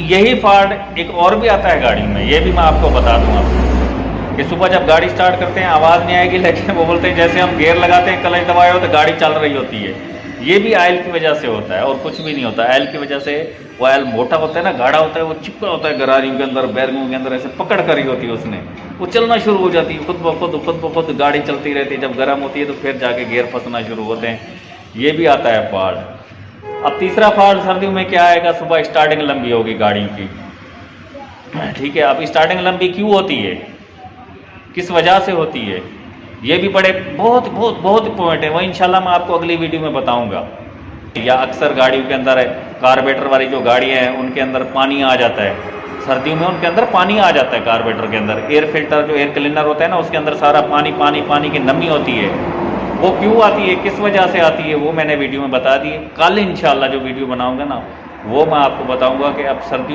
यही फॉल्ट एक और भी आता है गाड़ी में, ये भी मैं आपको बता दूं आपको कि सुबह जब गाड़ी स्टार्ट करते हैं आवाज़ नहीं आएगी, लेकिन वो बोलते हैं जैसे हम गियर लगाते हैं क्लच दबाए हो तो गाड़ी चल रही होती है। ये भी ऑयल की वजह से होता है और कुछ भी नहीं होता। ऑयल की वजह से वो ऑयल मोटा होता है ना, गाढ़ा होता है, वो चिपका होता है गरारियों के अंदर, बैरिंगों के अंदर, ऐसे पकड़ करी होती है उसने, वो चलना शुरू हो जाती है खुद ब खुद गाड़ी चलती रहती है। जब गर्म होती है तो फिर जाके गियर फंसना शुरू होते हैं। ये भी आता है फॉल्ट। अब तीसरा फॉल्ट सर्दियों में क्या आएगा, सुबह स्टार्टिंग लंबी होगी गाड़ियों की, ठीक है। अब स्टार्टिंग लंबी क्यों होती है, किस वजह से होती है, ये भी बड़े बहुत बहुत बहुत पॉइंट है, वो इंशाल्लाह मैं आपको अगली वीडियो में बताऊंगा। या अक्सर गाड़ियों के अंदर कार्बोरेटर वाली जो गाड़ियाँ हैं उनके अंदर पानी आ जाता है, सर्दियों में उनके अंदर पानी आ जाता है कार्बोरेटर के अंदर। एयर फिल्टर जो एयर क्लीनर होता है ना, उसके अंदर सारा पानी पानी पानी की नमी होती है। वो क्यों आती है, किस वजह से आती है, वो मैंने वीडियो में बता दी है। कल इंशाल्लाह जो वीडियो बनाऊंगा ना, वो मैं आपको बताऊंगा कि अब सर्दियों